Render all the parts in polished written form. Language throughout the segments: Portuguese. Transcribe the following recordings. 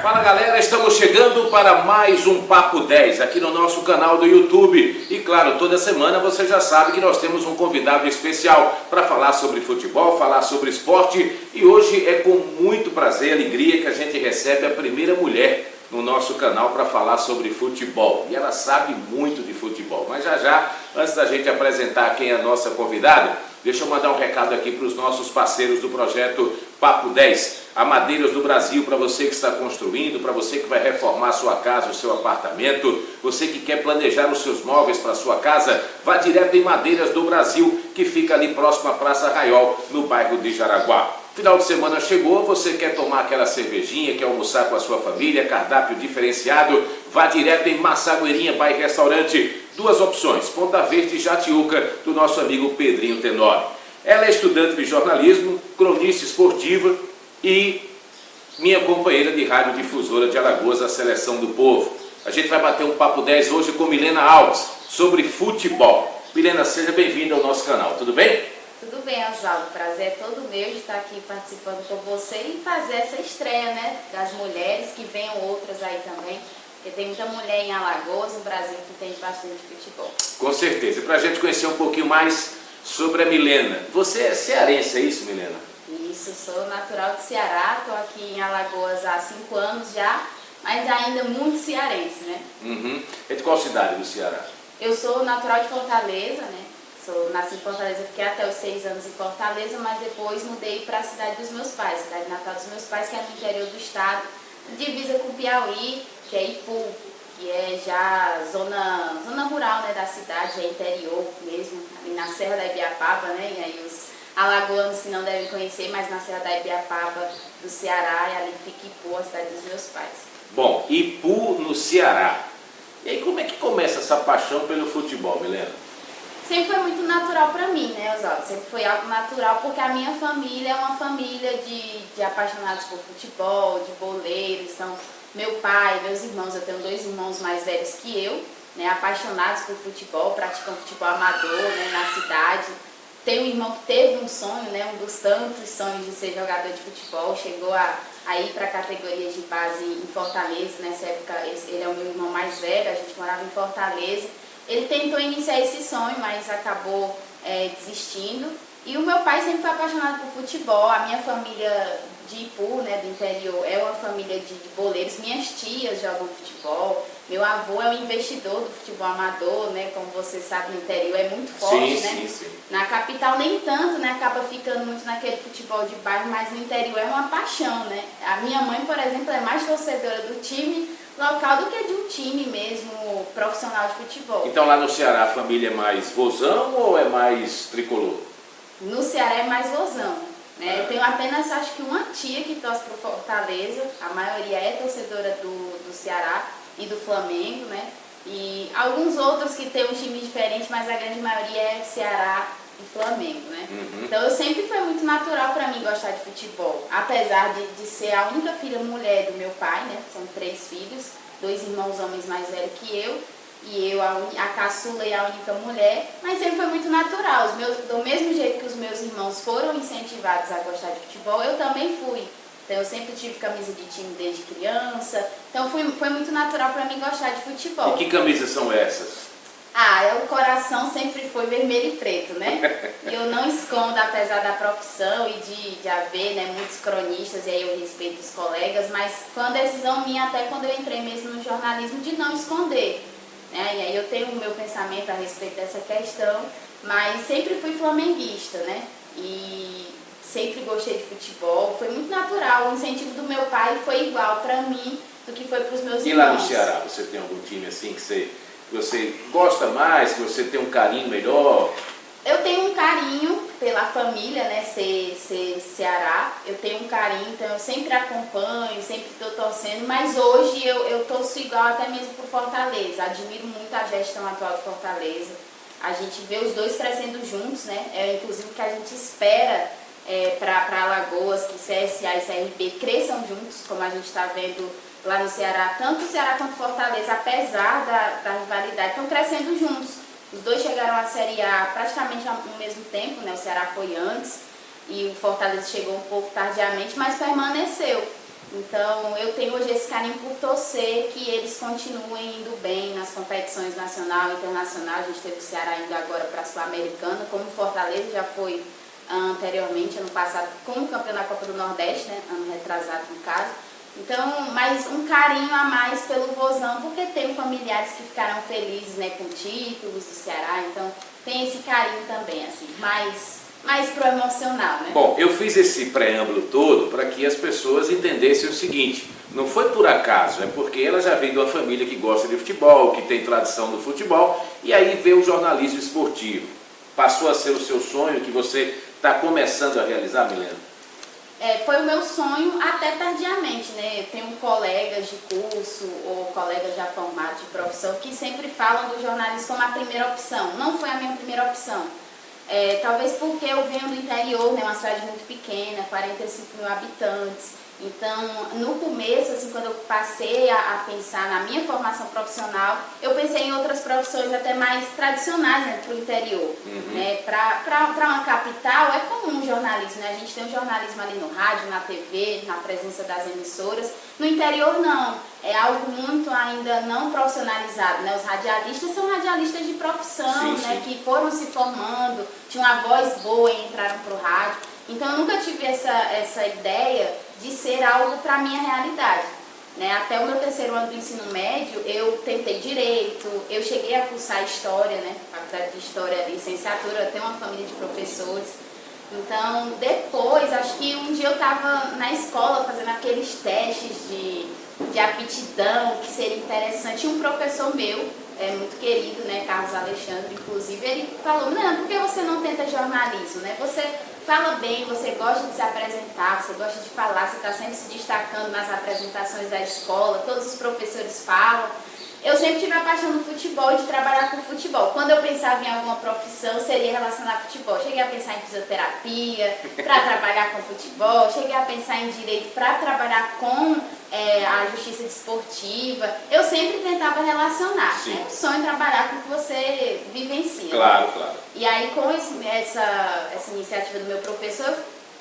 Fala galera, estamos chegando para mais um Papo 10 aqui no nosso canal do YouTube. E claro, toda semana você já sabe que nós temos um convidado especial para falar sobre futebol, falar sobre esporte. E hoje é com muito prazer e alegria que a gente recebe a primeira mulher no nosso canal para falar sobre futebol. E ela sabe muito de futebol. Mas já, antes da gente apresentar quem é a nossa convidada, deixa eu mandar um recado aqui para os nossos parceiros do projeto Papo 10. A Madeiras do Brasil, para você que está construindo, para você que vai reformar a sua casa, o seu apartamento, você que quer planejar os seus móveis para a sua casa, vá direto em Madeiras do Brasil, que fica ali próximo à Praça Arraiol, no bairro de Jaraguá. Final de semana chegou, você quer tomar aquela cervejinha, quer almoçar com a sua família, cardápio diferenciado, vá direto em Massagueirinha Bar e Restaurante. Duas opções, Ponta Verde e Jatiuca, do nosso amigo Pedrinho Tenório. Ela é estudante de jornalismo, cronista esportiva e minha companheira de radiodifusora de Alagoas, a Seleção do Povo. A gente vai bater um Papo 10 hoje com Milena Alves, sobre futebol. Milena, seja bem-vinda ao nosso canal, tudo bem? Tudo bem, Oswaldo. Prazer é todo meu de estar aqui participando com você e fazer essa estreia, né, das mulheres, que venham outras aí também, porque tem muita mulher em Alagoas, no Brasil, que tem bastante futebol. Com certeza. E para a gente conhecer um pouquinho mais sobre a Milena. Você é cearense, é isso, Milena? Isso, sou natural de Ceará, estou aqui em Alagoas há 5 anos já, mas ainda muito cearense, né? É de qual cidade do Ceará? Eu sou natural de Fortaleza, né? Nasci em Fortaleza, fiquei até os 6 anos em Fortaleza, mas depois mudei para a cidade dos meus pais, cidade natal dos meus pais, que é no interior do estado, divisa com Piauí, que é Ipu, que é já zona rural, né, da cidade, é interior mesmo, ali na Serra da Ibiapaba, né, e aí os alagoanos que não devem conhecer, mas na Serra da Ibiapaba do Ceará, e ali fica Ipu, a cidade dos meus pais. Bom, Ipu no Ceará. E aí como é que começa essa paixão pelo futebol, Milena? Sempre foi muito natural para mim, né, Oswaldo? Sempre foi algo natural, porque a minha família é uma família de apaixonados por futebol, de boleiros. Então, meu pai, meus irmãos, eu tenho 2 irmãos mais velhos que eu, né, apaixonados por futebol, praticam futebol amador, né, na cidade. Tenho um irmão que teve um sonho, né, um dos tantos sonhos de ser jogador de futebol, chegou a ir para a categoria de base em Fortaleza. Nessa época, ele é o meu irmão mais velho, a gente morava em Fortaleza. Ele tentou iniciar esse sonho, mas acabou desistindo. E o meu pai sempre foi apaixonado por futebol. A minha família de Ipu, né, do interior, é uma família de boleiros. Minhas tias jogam futebol. Meu avô é um investidor do futebol amador, né, como você sabe, no interior é muito forte, né? Sim. Na capital nem tanto, né, acaba ficando muito naquele futebol de bairro, mas no interior é uma paixão, né? A minha mãe, por exemplo, é mais torcedora do time local do que de um time mesmo profissional de futebol. Então lá no Ceará a família é mais vozão ou é mais tricolor? No Ceará é mais vozão, né? Eu tenho apenas, acho que uma tia que torce pro Fortaleza, a maioria é torcedora do Ceará e do Flamengo, né? E alguns outros que têm um time diferente, mas a grande maioria é Ceará e Flamengo, né? Então eu sempre foi muito natural para mim gostar de futebol, apesar de ser a única filha mulher do meu pai, né? São 3 filhos, 2 irmãos homens mais velhos que eu, e eu a caçula e a única mulher, mas sempre foi muito natural. Do mesmo jeito que os meus irmãos foram incentivados a gostar de futebol, eu também fui. Então eu sempre tive camisa de time desde criança, então foi muito natural para mim gostar de futebol. E que camisas são essas? O coração sempre foi vermelho e preto, né? E eu não escondo, apesar da profissão e de haver, né, muitos cronistas, e aí eu respeito os colegas, mas foi uma decisão minha, até quando eu entrei mesmo no jornalismo, de não esconder, né? E aí eu tenho o meu pensamento a respeito dessa questão, mas sempre fui flamenguista, né? E sempre gostei de futebol, foi muito natural. O incentivo do meu pai foi igual para mim do que foi para os meus irmãos. E lá no Ceará, você tem algum time assim que você gosta mais, que você tem um carinho melhor? Eu tenho um carinho pela família, né, ser Ceará. Eu tenho um carinho, então eu sempre acompanho, sempre estou torcendo, mas hoje eu torço igual até mesmo por Fortaleza. Admiro muito a gestão atual de Fortaleza. A gente vê os dois crescendo juntos, né? Inclusive o que a gente espera para Alagoas, que CSA e CRB cresçam juntos, como a gente está vendo lá no Ceará. Tanto o Ceará quanto Fortaleza, apesar da rivalidade, estão crescendo juntos. Os dois chegaram à Série A praticamente ao mesmo tempo, né? O Ceará foi antes e o Fortaleza chegou um pouco tardiamente, mas permaneceu. Então eu tenho hoje esse carinho por torcer que eles continuem indo bem nas competições nacional e internacional. A gente teve o Ceará indo agora para a Sul-Americana, como o Fortaleza já foi anteriormente, ano passado, como campeão da Copa do Nordeste, né? Ano retrasado no caso. Então, mais um carinho a mais pelo Vozão, porque tenho familiares que ficaram felizes, né, com títulos do Ceará, então tem esse carinho também, assim, mais pro emocional, né? Bom, eu fiz esse preâmbulo todo para que as pessoas entendessem o seguinte: não foi por acaso, é porque ela já vem de uma família que gosta de futebol, que tem tradição do futebol, e aí vê o jornalismo esportivo. Passou a ser o seu sonho que você está começando a realizar, Milena? Foi o meu sonho até tardiamente, né? Eu tenho colegas de curso ou colegas já formados de profissão que sempre falam do jornalismo como a primeira opção. Não foi a minha primeira opção. Talvez porque eu venho do interior, né? Uma cidade muito pequena, 45 mil habitantes. Então, no começo, assim, quando eu passei a pensar na minha formação profissional, eu pensei em outras profissões até mais tradicionais, né, para o interior. Né? Para uma capital é comum o jornalismo, né? A gente tem o jornalismo ali no rádio, na TV, na presença das emissoras. No interior não, é algo muito ainda não profissionalizado, né? Os radialistas são radialistas de profissão, sim, né? sim. Que foram se formando, tinham uma voz boa e entraram para o rádio. Então eu nunca tive essa ideia de ser algo para a minha realidade. Né? Até o meu terceiro ano do ensino médio, eu tentei direito, eu cheguei a cursar história, né? Faculdade de história, licenciatura, eu tenho uma família de professores. Então, depois, acho que um dia eu estava na escola fazendo aqueles testes de aptidão, que seria interessante. E um professor meu, muito querido, né, Carlos Alexandre, inclusive, ele falou: não, por que você não tenta jornalismo, né? Você fala bem, você gosta de se apresentar, você gosta de falar, você está sempre se destacando nas apresentações da escola, todos os professores falam. Eu sempre tive a paixão no futebol e de trabalhar com futebol. Quando eu pensava em alguma profissão, seria relacionada a futebol. Cheguei a pensar em fisioterapia para trabalhar com futebol, cheguei a pensar em direito para trabalhar com a justiça desportiva. Eu sempre tentava relacionar. É um sonho trabalhar com o que você vivencia. Claro, né? claro. E aí, com essa iniciativa do meu professor,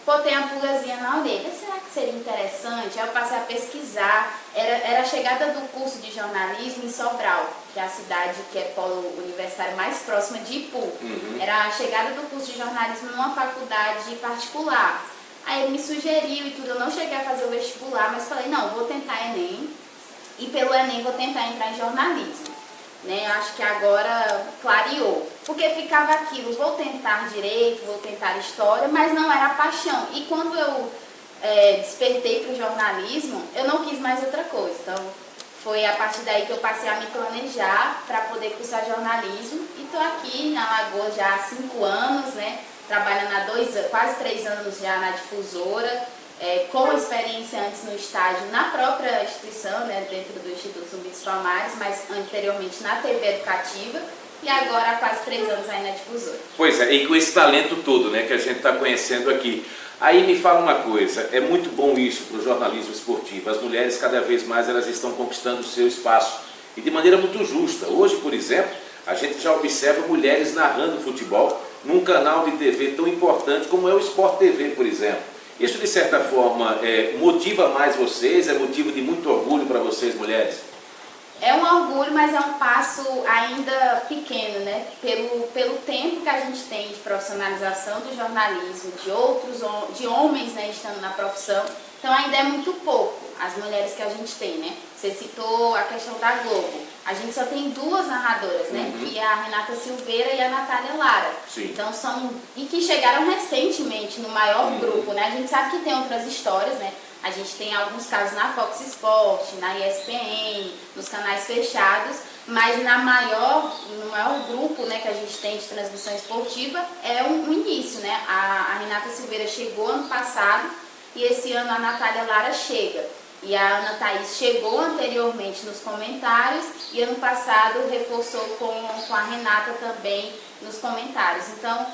botei a pulgazinha na orelha. Será que seria interessante? Aí eu passei a pesquisar. Era a chegada do curso de jornalismo em Sobral, que é a cidade que é polo universitário mais próxima de Ipu. Era a chegada do curso de jornalismo numa faculdade particular. Aí ele me sugeriu e tudo. Eu não cheguei a fazer o vestibular, mas falei: não, vou tentar Enem. E pelo Enem vou tentar entrar em jornalismo. Né? Acho que agora clareou, porque ficava aquilo: vou tentar direito, vou tentar história, mas não era paixão. E quando eu despertei para o jornalismo, eu não quis mais outra coisa. Então foi a partir daí que eu passei a me planejar para poder cursar jornalismo, e estou aqui na Alagoas já há 5 anos, né? Trabalhando há quase 3 anos já na difusora. Com experiência antes no estágio na própria instituição, né, dentro do Instituto Zumbi dos Palmares, mas anteriormente na TV educativa, e agora há quase 3 anos aí na difusora. Pois é, e com esse talento todo, né, que a gente está conhecendo aqui. Aí me fala uma coisa: é muito bom isso para o jornalismo esportivo. As mulheres cada vez mais elas estão conquistando o seu espaço, e de maneira muito justa. Hoje, por exemplo, a gente já observa mulheres narrando futebol num canal de TV tão importante como é o Sport TV, por exemplo. Isso, de certa forma, motiva mais vocês? É motivo de muito orgulho para vocês, mulheres? É um orgulho, mas é um passo ainda pequeno, né? Pelo tempo que a gente tem de profissionalização do jornalismo, de homens, né, estando na profissão. Então ainda é muito pouco as mulheres que a gente tem, né? Você citou a questão da Globo. A gente só tem 2 narradoras, né? Que é a Renata Silveira e a Natália Lara. Sim. Então e que chegaram recentemente no maior grupo, né? A gente sabe que tem outras histórias, né? A gente tem alguns casos na Fox Sport, na ESPN, nos canais fechados, mas no maior grupo, né, que a gente tem de transmissão esportiva é um início, né? A Renata Silveira chegou ano passado e esse ano a Natália Lara chega. E a Ana Thaís chegou anteriormente nos comentários e ano passado reforçou com a Renata também nos comentários. Então,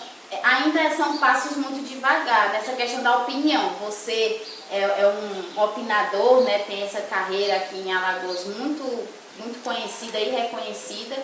ainda são passos muito devagar nessa questão da opinião. Você é um opinador, né? Tem essa carreira aqui em Alagoas muito, muito conhecida e reconhecida,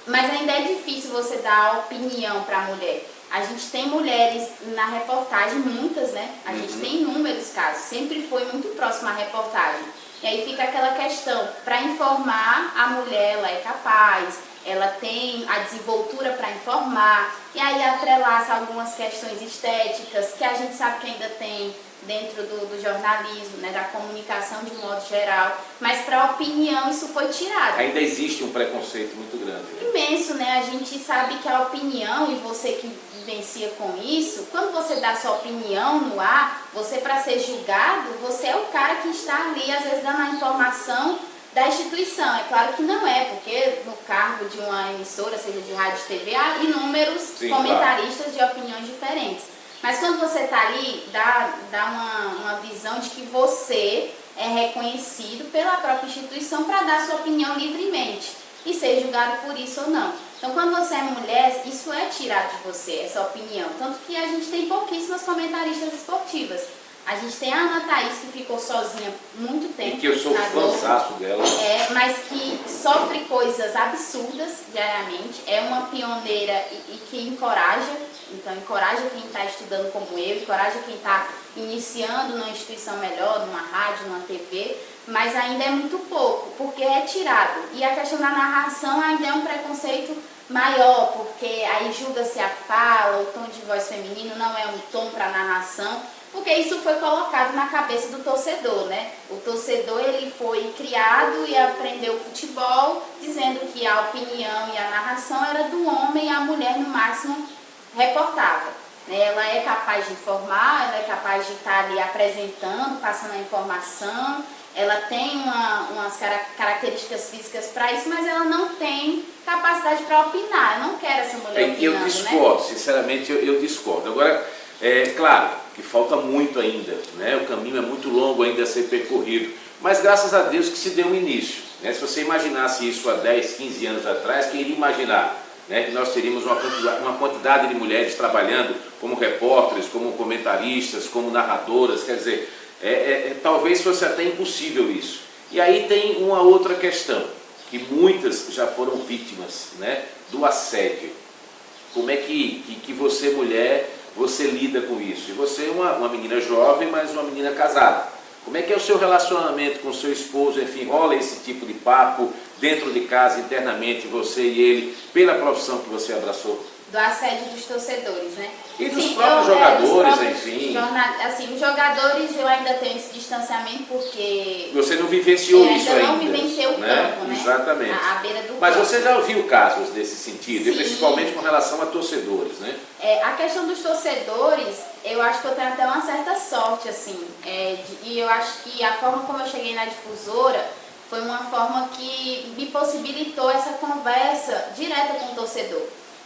mas ainda é difícil você dar opinião para a mulher. a gente tem mulheres na reportagem, muitas, né? A gente tem inúmeros casos, sempre foi muito próximo à reportagem. E aí fica aquela questão, para informar, a mulher ela é capaz, ela tem a desenvoltura para informar, e aí atrelaça algumas questões estéticas, que a gente sabe que ainda tem dentro do jornalismo, né, da comunicação de um modo geral, mas para a opinião isso foi tirado. Ainda existe um preconceito muito grande. Né? Imenso, né? A gente sabe que a opinião, e você que vivencia com isso, quando você dá sua opinião no ar, você para ser julgado, você é o cara que está ali, às vezes dando a informação da instituição. É claro que não é, porque no cargo de uma emissora, seja de rádio e TV, há inúmeros comentaristas de opiniões diferentes. Mas quando você está ali, dá uma visão de que você é reconhecido pela própria instituição para dar sua opinião livremente e ser julgado por isso ou não. Então, quando você é mulher, isso é tirado de você, essa opinião. Tanto que a gente tem pouquíssimas comentaristas esportivas. A gente tem a Ana Thaís, que ficou sozinha muito tempo. E que eu sou fãzaço dela. Mas que sofre coisas absurdas diariamente. É uma pioneira e que encoraja. Então, encoraja quem está estudando como eu, encoraja quem está iniciando numa instituição melhor, numa rádio, numa TV, mas ainda é muito pouco, porque é tirado. E a questão da narração ainda é um preconceito maior, porque aí julga-se a fala, o tom de voz feminino não é um tom para narração, porque isso foi colocado na cabeça do torcedor, né? O torcedor, ele foi criado e aprendeu futebol, dizendo que a opinião e a narração era do homem e a mulher, no máximo, reportava. Ela é capaz de informar, ela é capaz de estar ali apresentando, passando a informação, ela tem umas características físicas para isso, mas ela não tem capacidade para opinar. Eu não quero essa mulher opinando, eu discordo, né? Sinceramente eu discordo. Agora, claro que falta muito ainda, né? O caminho é muito longo ainda a ser percorrido, mas graças a Deus que se deu um início. Né? Se você imaginasse isso há 10, 15 anos atrás, quem iria imaginar? Né, que nós teríamos uma quantidade de mulheres trabalhando como repórteres, como comentaristas, como narradoras, quer dizer, talvez fosse até impossível isso. E aí tem uma outra questão, que muitas já foram vítimas, né, do assédio. Como é que você, mulher, você lida com isso? E você é uma menina jovem, mas uma menina casada. Como é que é o seu relacionamento com o seu esposo? Enfim, rola esse tipo de papo dentro de casa, internamente, você e ele, pela profissão que você abraçou? Do assédio dos torcedores, né? E dos próprios jogadores, enfim. Assim, os jogadores eu ainda tenho esse distanciamento porque... Você não vivenciou isso ainda. Eu não vivenciei o campo, né? Exatamente. A beira do Mas campo. você já ouviu casos desse sentido, Sim. E principalmente com relação a torcedores, né? A questão dos torcedores, eu acho que eu tenho até uma certa sorte, assim. E eu acho que a forma como eu cheguei na difusora foi uma forma que me possibilitou essa conversa direta com o torcedor.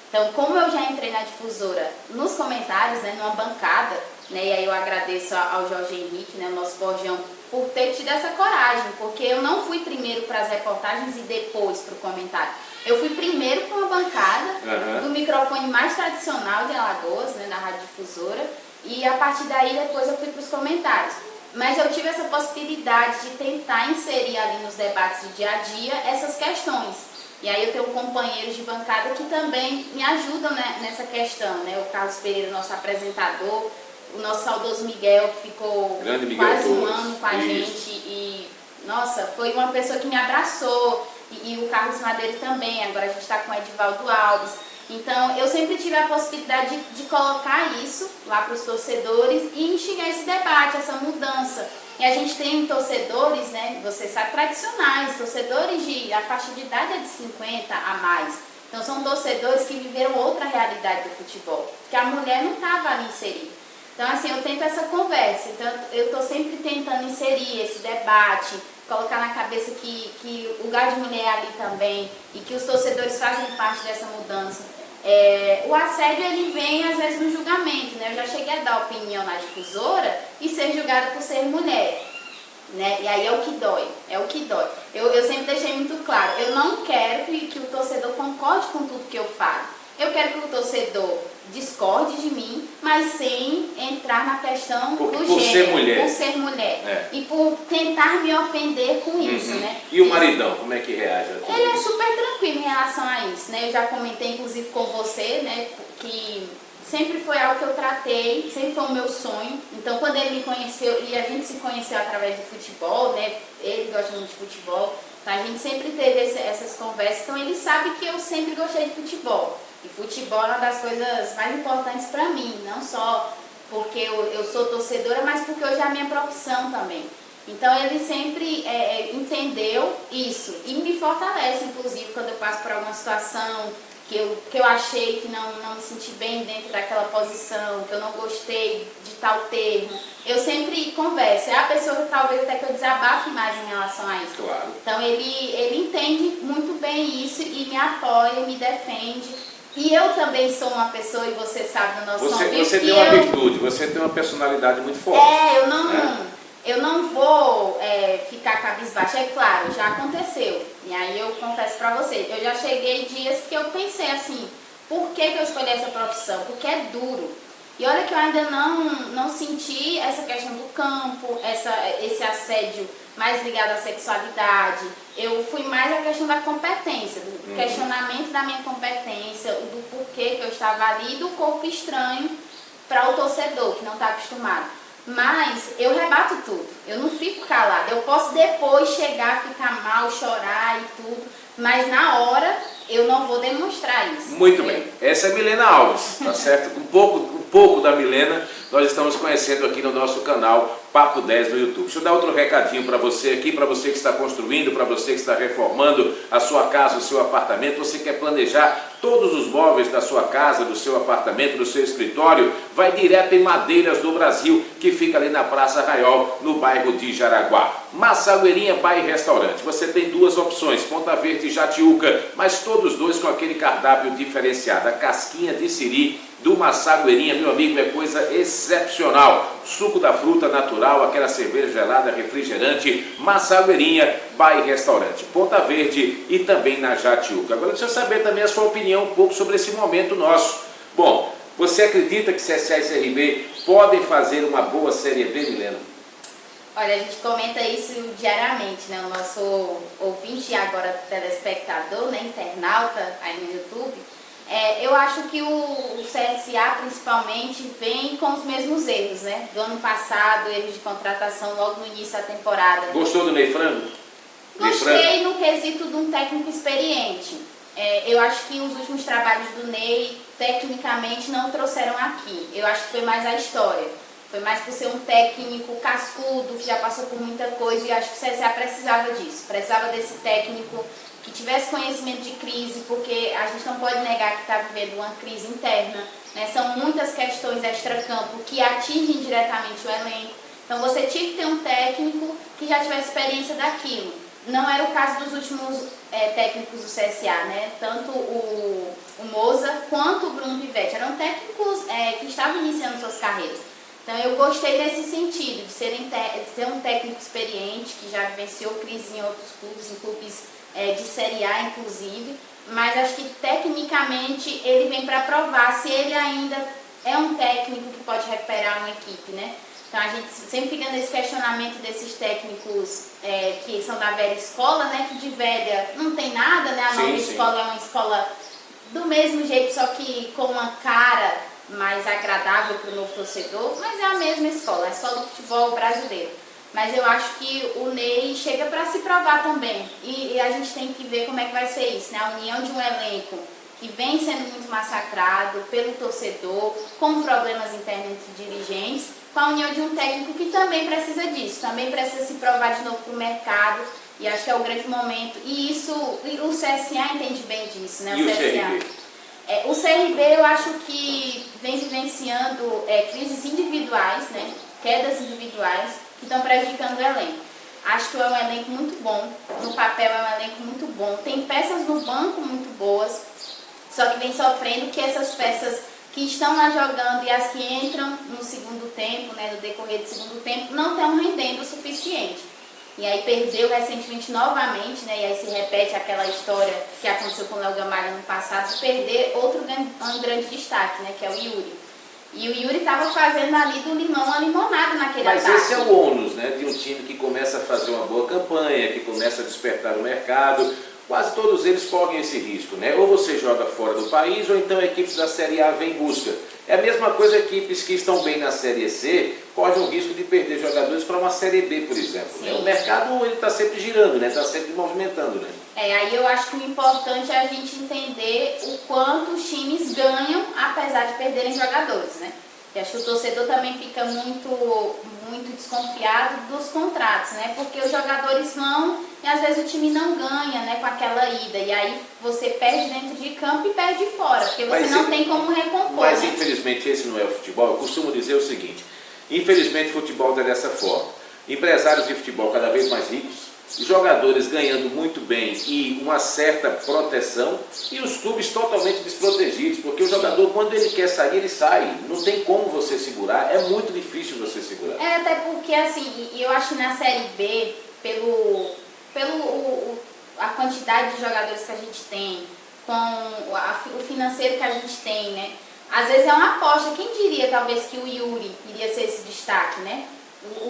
Então, como eu já entrei na difusora nos comentários, né, numa bancada, né, e aí eu agradeço ao Jorge Henrique, né, o nosso Borjão, por ter tido essa coragem, porque eu não fui primeiro para as reportagens e depois para o comentário. Eu fui primeiro para uma bancada do microfone mais tradicional de Alagoas, né, da Rádio Difusora, e a partir daí depois eu fui para os comentários. Mas eu tive essa possibilidade de tentar inserir ali nos debates do dia a dia essas questões. E aí eu tenho companheiros de bancada que também me ajudam, né, nessa questão, né? O Carlos Pereira, nosso apresentador, o nosso saudoso Miguel, que ficou quase um ano com a gente. E, nossa, foi uma pessoa que me abraçou. E o Carlos Madeira também, agora a gente está com o Edivaldo Alves. Então, eu sempre tive a possibilidade de colocar isso lá para os torcedores e instigar esse debate, essa mudança. E a gente tem torcedores, né, você sabe, tradicionais, torcedores a faixa de idade é de 50 a mais. Então são torcedores que viveram outra realidade do futebol, que a mulher não estava ali inserida. Então assim, eu tento essa conversa, então eu estou sempre tentando inserir esse debate, colocar na cabeça que o lugar de mulher é ali também e que os torcedores fazem parte dessa mudança. O assédio ele vem às vezes no julgamento, né? Eu já cheguei a dar opinião na difusora e ser julgada por ser mulher, né? E aí é o que dói, Eu sempre deixei muito claro, eu não quero que o torcedor concorde com tudo que eu falo. Eu quero que o torcedor discorde de mim, mas sem entrar na questão do gênero, por ser mulher. E por tentar me ofender com isso, né? E o maridão, como é que reage a tudo Ele isso? é super tranquilo em relação a isso, né? Eu já comentei inclusive com você, né, que sempre foi algo que eu tratei, sempre foi o meu sonho. Então, quando ele me conheceu, e a gente se conheceu através do futebol, né? Ele gosta muito de futebol, então a gente sempre teve essas conversas. Então, ele sabe que eu sempre gostei de futebol. E futebol é uma das coisas mais importantes para mim, não só porque eu sou torcedora, mas porque hoje é a minha profissão também. Então ele sempre entendeu isso e me fortalece, inclusive, quando eu passo por alguma situação que eu achei que não me senti bem dentro daquela posição, que eu não gostei de tal termo. Eu sempre converso, é a pessoa que talvez até que eu desabafe mais em relação a isso. Claro. Então ele entende muito bem isso e me apoia, me defende. E eu também sou uma pessoa, e você sabe no nosso convívio, você tem uma virtude, você tem uma personalidade muito forte. Eu não vou ficar cabisbaixa, é claro, já aconteceu. E aí eu confesso pra você, eu já cheguei dias que eu pensei assim, por que eu escolhi essa profissão? Porque é duro. E olha que eu ainda não senti essa questão do campo, esse assédio mais ligado à sexualidade. Eu fui mais a questão da competência, do questionamento da minha competência, do porquê que eu estava ali, e do corpo estranho para o torcedor, que não está acostumado. Mas eu rebato tudo, eu não fico calada. Eu posso depois chegar, ficar mal, chorar e tudo, mas na hora eu não vou demonstrar isso. Muito bem, essa é Milena Alves, tá certo? Um pouco da Milena nós estamos conhecendo aqui no nosso canal Papo 10 no YouTube. Deixa eu dar outro recadinho para você aqui, para você que está construindo, para você que está reformando a sua casa, o seu apartamento. Você quer planejar todos os móveis da sua casa, do seu apartamento, do seu escritório? Vai direto em Madeiras do Brasil, que fica ali na Praça Arraiol, no bairro de Jaraguá. Massagueirinha Bar e Restaurante. Você tem duas opções, Ponta Verde e Jatiuca, mas todos dois com aquele cardápio diferenciado. A casquinha de siri do Massagueirinha, meu amigo, é coisa excepcional. Suco da fruta natural, aquela cerveja gelada, refrigerante. Massagueirinha Bar e Restaurante, Ponta Verde e também na Jatiuca. Agora deixa eu saber também a sua opinião um pouco sobre esse momento nosso. Bom, você acredita que CSA e CRB podem fazer uma boa Série B, Milena? Olha, a gente comenta isso diariamente, né? O nosso ouvinte e agora telespectador, né? Internauta aí no YouTube. Eu acho que o CSA principalmente vem com os mesmos erros, né? Do ano passado, erros de contratação logo no início da temporada. Gostou do Ney Frango? Gostei no quesito de um técnico experiente. Eu acho que os últimos trabalhos do Ney, tecnicamente, não trouxeram aqui. Eu acho que foi mais a história. Foi mais por ser um técnico cascudo, que já passou por muita coisa, e acho que o CSA precisava disso. Precisava desse técnico que tivesse conhecimento de crise, porque a gente não pode negar que está vivendo uma crise interna, né? São muitas questões extracampo que atingem diretamente o elenco. Então você tinha que ter um técnico que já tivesse experiência daquilo. Não era o caso dos últimos técnicos do CSA, né? Tanto o Moza quanto o Bruno Pivetti. Eram técnicos que estavam iniciando suas carreiras. Então eu gostei desse sentido, de ser um técnico experiente, que já vivenciou crise em outros clubes, em clubes de Série A inclusive, mas acho que tecnicamente ele vem para provar se ele ainda é um técnico que pode recuperar uma equipe, né? Então a gente sempre fica nesse questionamento desses técnicos que são da velha escola, né? Que de velha não tem nada, né? A nova escola é uma escola do mesmo jeito, só que com uma cara mais agradável para o novo torcedor, mas é a mesma escola, é só do futebol brasileiro. Mas eu acho que o Ney chega para se provar também. E a gente tem que ver como é que vai ser isso, né? A união de um elenco que vem sendo muito massacrado pelo torcedor, com problemas internos entre dirigentes, com a união de um técnico que também precisa disso, também precisa se provar de novo para o mercado. E acho que é o grande momento. E isso, o CSA entende bem disso, né? E o CRB? O CRB eu acho que vem vivenciando crises individuais, né? Quedas individuais, que estão prejudicando o elenco. Acho que é um elenco muito bom, no papel é um elenco muito bom, tem peças no banco muito boas, só que vem sofrendo que essas peças que estão lá jogando e as que entram no segundo tempo, né, no decorrer do segundo tempo, não estão rendendo o suficiente. E aí perdeu recentemente novamente, né, e aí se repete aquela história que aconteceu com o Léo Gamalho no passado, de perder um grande destaque, né, que é o Yuri. E o Yuri estava fazendo ali do limão uma limonada naquele ataque. Mas esse é o ônus, né, de um time que começa a fazer uma boa campanha, que começa a despertar o mercado. Quase todos eles correm esse risco, né? Ou você joga fora do país, ou então equipes da Série A vêm em busca. É a mesma coisa, equipes que estão bem na Série C correm o risco de perder jogadores para uma Série B, por exemplo. Né? O mercado está sempre girando, está sempre movimentando. Né? Aí eu acho que o importante é a gente entender o quanto os times ganham, apesar de perderem jogadores. Né? E acho que o torcedor também fica muito desconfiado dos contratos, né? Porque os jogadores vão e às vezes o time não ganha, né, com aquela ida. E aí você perde dentro de campo e perde fora, porque você não tem como recompor. Mas né? Infelizmente esse não é o futebol. Eu costumo dizer o seguinte: infelizmente o futebol está dessa forma. Empresários de futebol cada vez mais ricos, jogadores ganhando muito bem e uma certa proteção, e os clubes totalmente desprotegidos, porque o jogador, quando ele quer sair, ele sai. Não tem como você segurar, é muito difícil você segurar. Até porque, assim, eu acho que na Série B, a quantidade de jogadores que a gente tem, com o financeiro que a gente tem, né? Às vezes é uma aposta. Quem diria, talvez, que o Yuri iria ser esse destaque, né?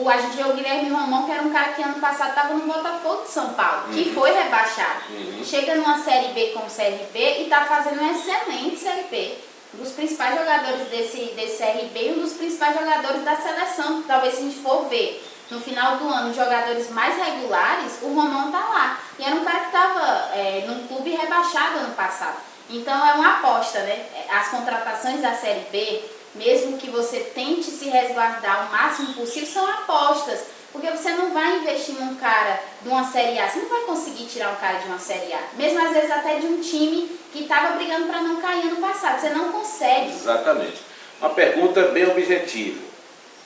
A gente vê o Guilherme Romão, que era um cara que ano passado estava no Botafogo de São Paulo, que foi rebaixado. Chega numa Série B com o CRB e está fazendo uma excelente Série B. Um dos principais jogadores desse CRB e um dos principais jogadores da seleção. Talvez, se a gente for ver no final do ano os jogadores mais regulares, o Romão está lá. E era um cara que estava num clube rebaixado ano passado. Então é uma aposta, né? As contratações da Série B, mesmo que você tente se resguardar o máximo possível, são apostas. Porque você não vai investir num cara de uma Série A, você não vai conseguir tirar um cara de uma Série A. Mesmo às vezes até de um time que estava brigando para não cair ano passado, você não consegue. Exatamente. Uma pergunta bem objetiva.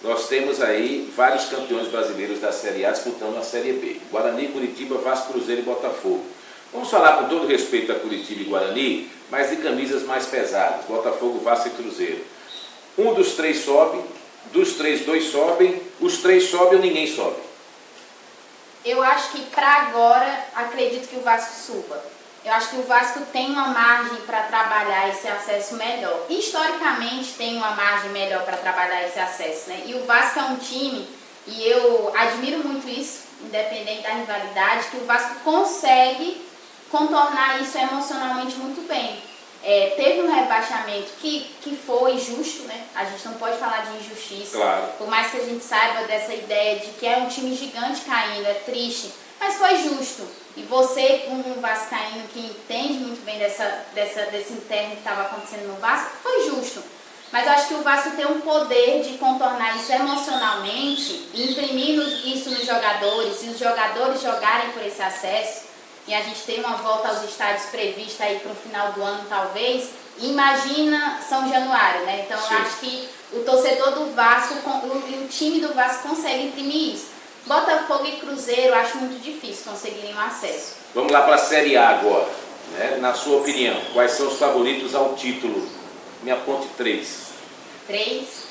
Nós temos aí vários campeões brasileiros da Série A disputando a Série B. Guarani, Curitiba, Vasco, Cruzeiro e Botafogo. Vamos falar com todo respeito a Curitiba e Guarani, mas de camisas mais pesadas, Botafogo, Vasco e Cruzeiro. Um dos três sobe, dos três, dois sobem, os três sobem ou ninguém sobe? Eu acho que para agora, acredito que o Vasco suba. Eu acho que o Vasco tem uma margem para trabalhar esse acesso melhor. Historicamente tem uma margem melhor para trabalhar esse acesso, né? E o Vasco é um time, e eu admiro muito isso, independente da rivalidade, que o Vasco consegue contornar isso emocionalmente muito bem. Teve um rebaixamento que foi justo, né? A gente não pode falar de injustiça. Claro. Por mais que a gente saiba dessa ideia de que é um time gigante caindo, é triste, mas foi justo. E você, um vascaíno que entende muito bem desse interno que estava acontecendo no Vasco, foi justo. Mas eu acho que o Vasco tem um poder de contornar isso emocionalmente, imprimir isso nos jogadores, e os jogadores jogarem por esse acesso, e a gente tem uma volta aos estádios prevista aí para o final do ano, talvez. Imagina São Januário, né? Então eu acho que o torcedor do Vasco e o time do Vasco consegue imprimir isso. Botafogo e Cruzeiro, eu acho muito difícil conseguirem um acesso. Vamos lá para a Série A agora, né? Na sua opinião, quais são os favoritos ao título? Me aponte 3. 3?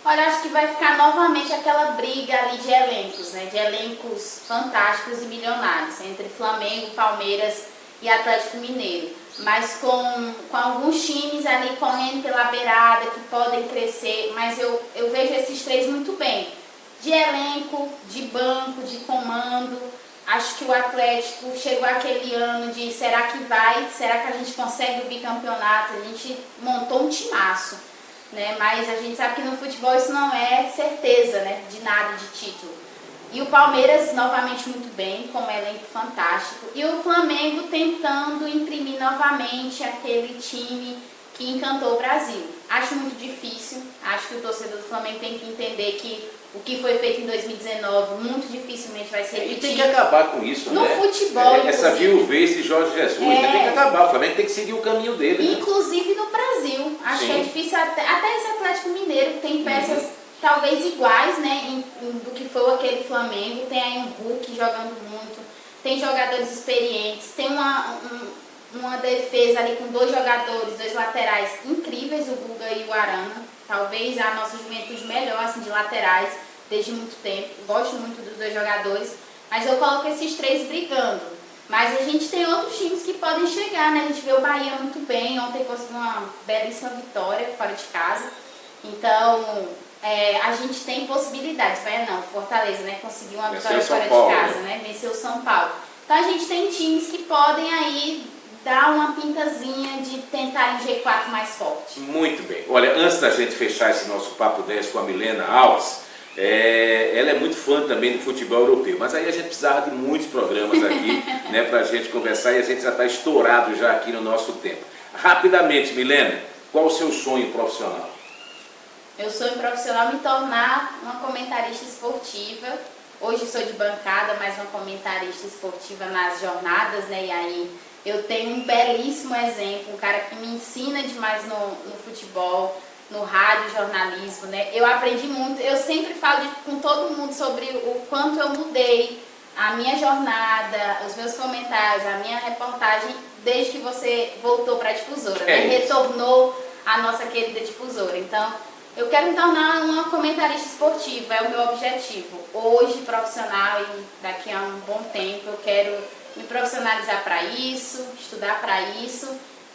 Olha, acho que vai ficar novamente aquela briga ali de elencos, né? De elencos fantásticos e milionários, entre Flamengo, Palmeiras e Atlético Mineiro. Mas com alguns times ali correndo pela beirada, que podem crescer, mas eu vejo esses três muito bem. De elenco, de banco, de comando. Acho que o Atlético chegou aquele ano de será que vai? Será que a gente consegue o bicampeonato? A gente montou um timaço, né? Mas a gente sabe que no futebol isso não é certeza, né? De nada, de título. E o Palmeiras novamente muito bem, com um elenco fantástico. E o Flamengo tentando imprimir novamente aquele time que encantou o Brasil. Acho muito difícil, acho que o torcedor do Flamengo tem que entender que o que foi feito em 2019 muito dificilmente vai ser repetido. E tem que acabar com isso, no né? futebol, essa viuvez de Jorge Jesus, né? Tem que acabar, o Flamengo tem que seguir o caminho dele. Inclusive no Brasil, acho Sim. que é difícil, até esse Atlético Mineiro tem peças talvez iguais, né, do que foi aquele Flamengo. Tem aí um Hulk jogando muito, tem jogadores experientes, tem uma defesa ali com 2 jogadores, 2 laterais incríveis, o Guga e o Arana. Talvez a nossa juventude melhor assim, de laterais desde muito tempo. Gosto muito dos 2 jogadores, mas eu coloco esses 3 brigando. Mas a gente tem outros times que podem chegar, né? A gente vê o Bahia muito bem, ontem conseguiu uma belíssima vitória fora de casa. Então, a gente tem possibilidades. Bahia não, Fortaleza, né? Conseguiu uma vitória fora de casa, né? Venceu o São Paulo. Então a gente tem times que podem aí dar uma pintazinha de tentar em G4 mais forte. Muito bem. Olha, antes da gente fechar esse nosso Papo 10 com a Milena Alves, ela é muito fã também do futebol europeu, mas aí a gente precisava de muitos programas aqui, né, para a gente conversar, e a gente já está estourado já aqui no nosso tempo. Rapidamente, Milena, qual o seu sonho profissional? Meu sonho profissional é me tornar uma comentarista esportiva. Hoje sou de bancada, mas uma comentarista esportiva nas jornadas, né? E aí eu tenho um belíssimo exemplo, um cara que me ensina demais no futebol, no rádio, jornalismo, né? Eu aprendi muito, eu sempre falo com todo mundo sobre o quanto eu mudei a minha jornada, os meus comentários, a minha reportagem, desde que você voltou para a difusora, né? Retornou a nossa querida difusora. Então, eu quero me tornar uma comentarista esportiva, é o meu objetivo. Hoje, profissional, e daqui a um bom tempo, eu quero me profissionalizar para isso, estudar para isso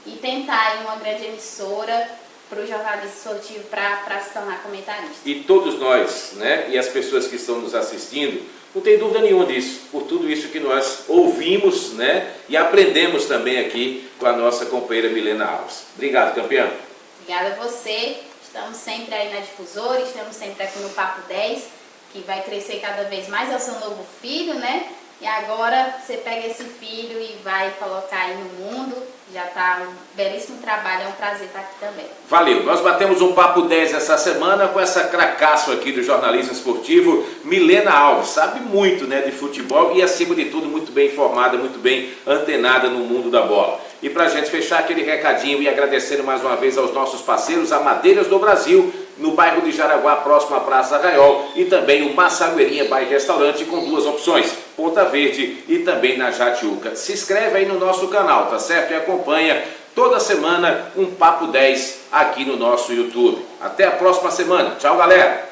e tentar ir em uma grande emissora para o jornalismo esportivo para se tornar comentarista. E todos nós, né, e as pessoas que estão nos assistindo, não tem dúvida nenhuma disso, por tudo isso que nós ouvimos, né, e aprendemos também aqui com a nossa companheira Milena Alves. Obrigado, campeã. Obrigada a você. Estamos sempre aí na difusora, estamos sempre aqui no Papo 10, que vai crescer cada vez mais, é o seu novo filho, né? E agora você pega esse filho e vai colocar aí no mundo. Já está um belíssimo trabalho, é um prazer estar aqui também. Valeu, nós batemos um Papo 10 essa semana com essa cracaço aqui do jornalismo esportivo, Milena Alves. Sabe muito, né, de futebol e, acima de tudo, muito bem informada, muito bem antenada no mundo da bola. E para a gente fechar aquele recadinho e agradecendo mais uma vez aos nossos parceiros, a Madeiras do Brasil, no bairro de Jaraguá, próximo à Praça Arraiol, e também o Massagueirinha Bar e Restaurante, com duas opções, Ponta Verde e também na Jatiuca. Se inscreve aí no nosso canal, tá certo? E acompanha toda semana um Papo 10 aqui no nosso YouTube. Até a próxima semana. Tchau, galera!